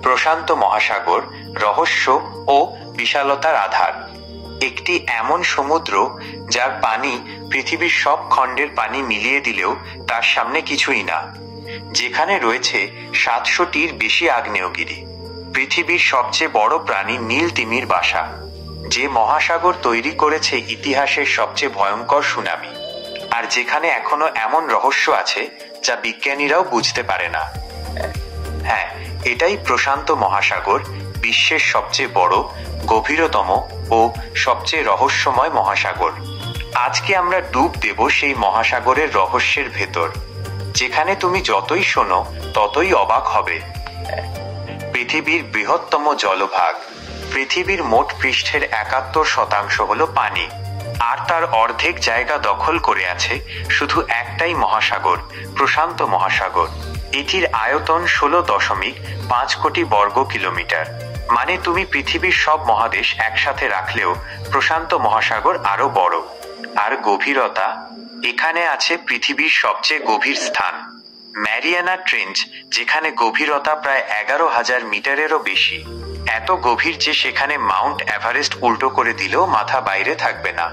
প্রশান্ত মহাসাগর রহস্য ও বিশালতার আধার। একটি এমন সমুদ্র যার পানি পৃথিবীর সব খণ্ডের পানি মিলিয়ে দিলেও তার সামনে কিছুই না, যেখানে রয়েছে 700টির বেশি আগ্নেয়গিরি, পৃথিবীর সবচেয়ে বড় প্রাণী নীল তিমির বাসা, যে মহাসাগর তৈরি করেছে ইতিহাসের সবচেয়ে ভয়ঙ্কর সুনামি, আর যেখানে এখনো এমন রহস্য আছে যা বিজ্ঞানীরাও বুঝতে পারে না। হ্যাঁ, এটাই প্রশান্ত মহাসাগর, বিশ্বের সবচেয়ে বড়, গভীরতম ও সবচেয়ে রহস্যময় মহাসাগর। আজকে আমরা ডুব দেব সেই মহাসাগরের রহস্যের ভেতর, যেখানে তুমি যতই শোনো ততই অবাক হবে। পৃথিবীর বৃহত্তম জলভাগ। পৃথিবীর মোট পৃষ্ঠের 71% হলো পানি, আর তার অর্ধেক জায়গা দখল করে আছে শুধু একটাই মহাসাগর, প্রশান্ত মহাসাগর। এটির আয়তন 16.5 কোটি বর্গ কিলোমিটার। মানে তুমি পৃথিবীর সব মহাদেশ একসাথে রাখলেও প্রশান্ত মহাসাগর আরো বড়। আর গভীরতা, এখানে আছে পৃথিবীর সবচেয়ে গভীর স্থান, ম্যারিয়ানা ট্রেঞ্চ, যেখানে গভীরতা প্রায় 11,000 মিটারেরও বেশি। এত গভীর যে সেখানে মাউন্ট এভারেস্ট উল্টো করে দিলেও মাথা বাইরে থাকবে না।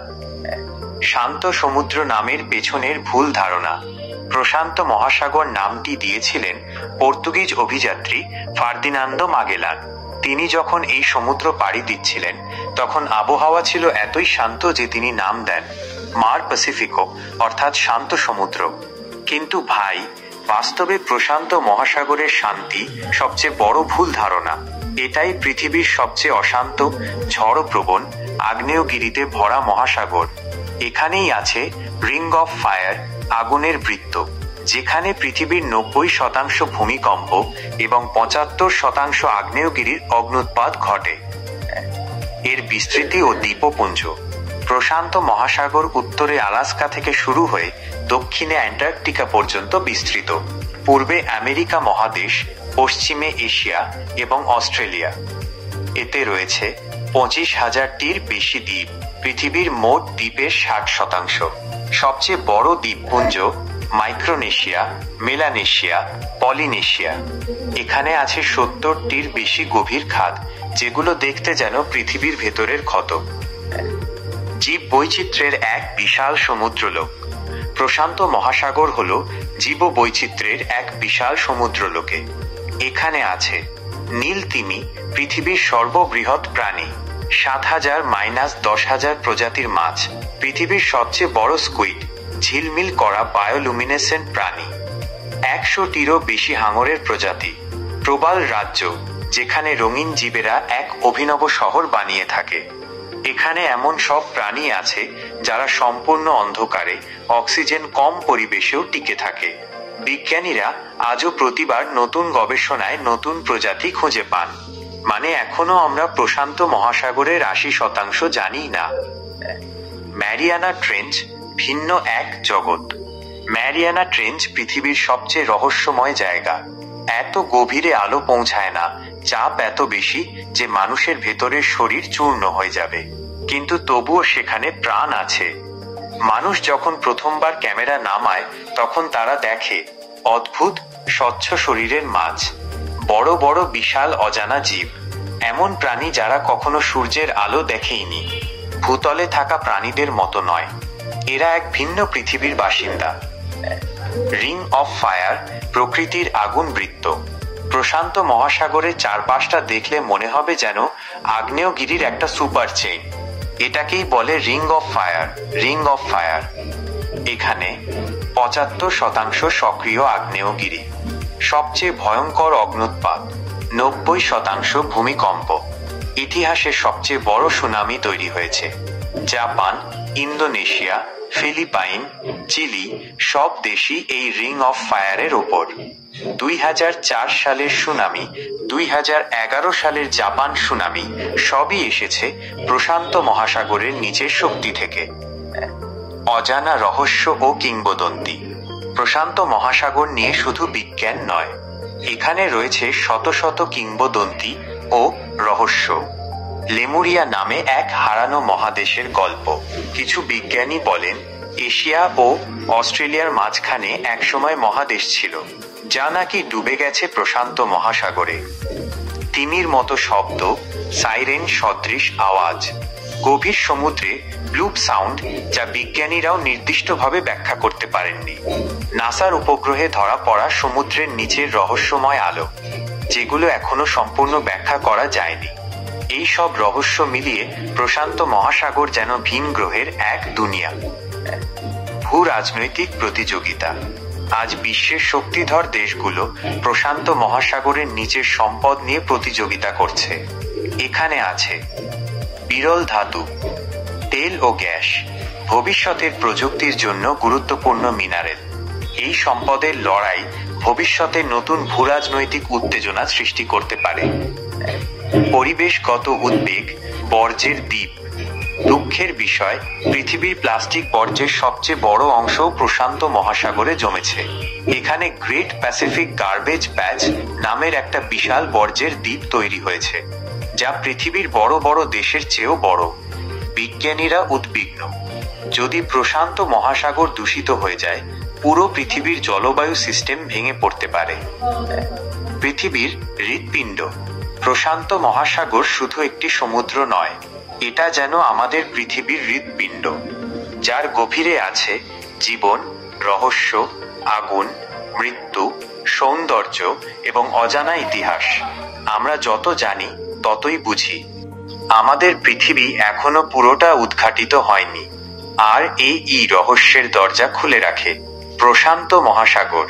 শান্ত সমুদ্র নামের পেছনের ভুল ধারণা। প্রশান্ত মহাসাগর নামটি দিয়েছিলেন পর্তুগিজ অভিযাত্রী ফার্দিনান্দো মাগেলান। তিনি যখন এই সমুদ্র পাড়ি দিচ্ছিলেন তখন আবহাওয়া ছিল এতই শান্ত যে তিনি নাম দেন মার প্যাসিফিকো, অর্থাৎ শান্ত সমুদ্র। কিন্তু ভাই, বাস্তবে প্রশান্ত মহাসাগরের শান্তি সবচেয়ে বড় ভুল ধারণা। এটাই পৃথিবীর সবচেয়ে অশান্ত, ঝড়প্রবণ, আগ্নেয়গিরিতে ভরা মহাসাগর। এখানেই আছে রিং অফ ফায়ার, আগুনের বৃত্ত, যেখানে পৃথিবীর 90% ভূমিকম্প এবং 75% আগ্নেয়গিরির অগ্ন্যুৎপাত ঘটে। এর বিস্তৃতি ও দ্বীপপুঞ্জ। প্রশান্ত মহাসাগর উত্তরে আলাস্কা থেকে শুরু হয়ে দক্ষিণে অ্যান্টার্কটিকা পর্যন্ত বিস্তৃত। পূর্বে আমেরিকা মহাদেশ, পশ্চিমে এশিয়া এবং অস্ট্রেলিয়া। এতে রয়েছে 25,000টির বেশি দ্বীপ, পৃথিবীর মোট দ্বীপের 60%। সবচেয়ে বড় দ্বীপপুঞ্জ মাইক্রোনেশিয়া, মেলানেশিয়া, পলিনেশিয়া। এখানে আছে 70টির বেশি গভীর খাদ, যেগুলো দেখতে যেন পৃথিবীর ভেতরের ক্ষত। জীব বৈচিত্র্যের এক বিশাল সমুদ্রলোক। প্রশান্ত মহাসাগর হল জীব বৈচিত্র্যের এক বিশাল সমুদ্রলোকে। এখানে আছে নীল তিমি, পৃথিবীর সর্ববৃহৎ প্রাণী, 7,000-10,000 প্রজাতির মাছ, পৃথিবীর সবচেয়ে বড় স্কুইড, ঝিলমিল করা বায়োলুমিনেসেন্ট প্রাণী, 100টিরও বেশি হাঙরের প্রজাতি, প্রবাল রাজ্য, যেখানে রঙিন জীবেরা এক অভিনব শহর বানিয়ে থাকে। এখানে এমন সব প্রাণী আছে যারা সম্পূর্ণ অন্ধকারে, অক্সিজেন কম পরিবেশেও টিকে থাকে। বিজ্ঞানীরা আজও প্রতিবার নতুন গবেষণায় নতুন প্রজাতি খুঁজে পান। মানে এখনো আমরা প্রশান্ত মহাসাগরের 80% জানি না। ম্যারিয়ানা ট্রেঞ্চ, ভিন্ন এক জগৎ। ম্যারিয়ানা ট্রেঞ্চ পৃথিবীর সবচেয়ে রহস্যময় জায়গা। এত গভীরে আলো পৌঁছায় না, চাপ এত বেশি যে মানুষের ভেতরের শরীর চূর্ণ হয়ে যাবে, কিন্তু তবুও সেখানে প্রাণ আছে। মানুষ যখন প্রথমবার ক্যামেরা নামায় তখন তারা দেখে অদ্ভুত স্বচ্ছ শরীরের মাছ, বড় বড় বিশাল অজানা জীব, এমন প্রাণী যারা কখনো সূর্যের আলো দেখেইনি। ভূতলে থাকা প্রাণীদের মতো নয়, এরা এক ভিন্ন পৃথিবীর বাসিন্দা। রিং অফ ফায়ার, প্রকৃতির আগুন বৃত্ত। প্রশান্ত মহাসাগরের চারপাশটা দেখলে মনে হবে যেন আগ্নেয়গিরির একটা সুপার চেইন। এটাকেই বলে ring of fire, ring of fire. এখানে 75% সক্রিয় আগ্নেয়গিরি, সবচেয়ে ভয়ঙ্কর অগ্ন্যুৎপাত, 90% ভূমিকম্প। ইতিহাসের সবচেয়ে বড় সুনামি তৈরি হয়েছে। জাপান, ইন্দোনেশিয়া, ফিলিপাইন, চিলি সব দেশই এই রিং অফ ফায়ারের ওপর। 2004 সালের সুনামি, 2011 সালের জাপান সুনামি সবই এসেছে প্রশান্ত মহাসাগরের নিচের শক্তি থেকে। অজানা রহস্য ও কিংবদন্তি। প্রশান্ত মহাসাগর নিয়ে শুধু বিজ্ঞান নয়, এখানে রয়েছে শত শত কিংবদন্তি ও রহস্য। লেমুরিয়া নামে এক হারানো মহাদেশের গল্প। কিছু বিজ্ঞানী বলেন এশিয়া ও অস্ট্রেলিয়ার মাঝখানে একসময় মহাদেশ ছিল, যা নাকি ডুবে গেছে প্রশান্ত মহাসাগরে। তিমির মতো শব্দ, সাইরেন সদৃশ আওয়াজ, গভীর সমুদ্রে ব্লুপ সাউন্ড, যা বিজ্ঞানীরাও নির্দিষ্টভাবে ব্যাখ্যা করতে পারেননি। নাসার উপগ্রহে ধরা পড়া সমুদ্রের নিচের রহস্যময় আলো, যেগুলো এখনো সম্পূর্ণ ব্যাখ্যা করা যায়নি। এই সব রহস্য মিলিয়ে প্রশান্ত মহাসাগর যেন ভিন গ্রহের এক দুনিয়া। ভূ রাজনৈতিক প্রতিযোগিতা। আজ বিশ্বের শক্তিধর দেশগুলো প্রশান্ত মহাসাগরের নিচের সম্পদ নিয়ে প্রতিযোগিতা করছে। এখানে আছে বিরল ধাতু, তেল ও গ্যাস, ভবিষ্যতের প্রযুক্তির জন্য গুরুত্বপূর্ণ মিনারেল। এই সম্পদের লড়াই ভবিষ্যতে নতুন ভূরাজনৈতিক উত্তেজনা সৃষ্টি করতে পারে। পরিবেশগত উদ্বেগ, বর্জ্যের দ্বীপ। দুঃখের বিষয়, পৃথিবীর প্লাস্টিক বর্জ্যের সবচেয়ে বড় অংশ প্রশান্ত মহাসাগরে জমেছে। এখানে গ্রেট প্যাসিফিক গার্বেজ প্যাচ নামের একটা বিশাল বর্জ্যের দ্বীপ তৈরি হয়েছে, যা পৃথিবীর বড় বড় দেশের চেয়েও বড়। বিজ্ঞানীরা উদ্বিগ্ন, যদি প্রশান্ত মহাসাগর দূষিত হয়ে যায়, পুরো পৃথিবীর জলবায়ু সিস্টেম ভেঙে পড়তে পারে। পৃথিবীর হৃৎপিণ্ড। প্রশান্ত মহাসাগর শুধু একটি সমুদ্র নয়, এটা যেন আমাদের পৃথিবীর হৃৎপিণ্ড, যার গভীরে আছে জীবন, রহস্য, আগুন, মৃত্যু, সৌন্দর্য এবং অজানা ইতিহাস। আমরা যত জানি ততই বুঝি। আমাদের পৃথিবী এখনো পুরোটা উদ্ঘাটিত হয়নি, আর এই রহস্যের দরজা খুলে রাখে প্রশান্ত মহাসাগর।